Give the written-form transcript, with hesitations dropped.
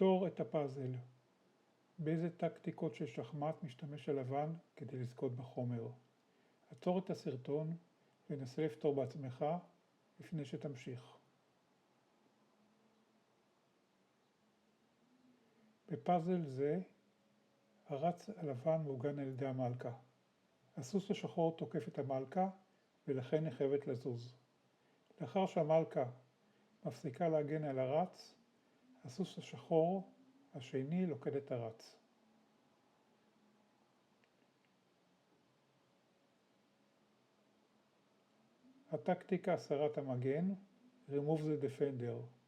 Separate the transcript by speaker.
Speaker 1: לפתור את הפאזל. באיזה טקטיקות של שחמט משתמש הלבן כדי לזכות בחומר? עצור את הסרטון ונסה לפתור בעצמך לפני שתמשיך. בפאזל זה, הרץ הלבן מעוגן על ידי המלכה. הסוס השחור תוקף את המלכה ולכן היא חייבת לזוז. לאחר שהמלכה מפסיקה להגן על הרץ, הסוס השחור השני לוקד את הרץ. הטקטיקה הסרת המגן, Remove the Defender.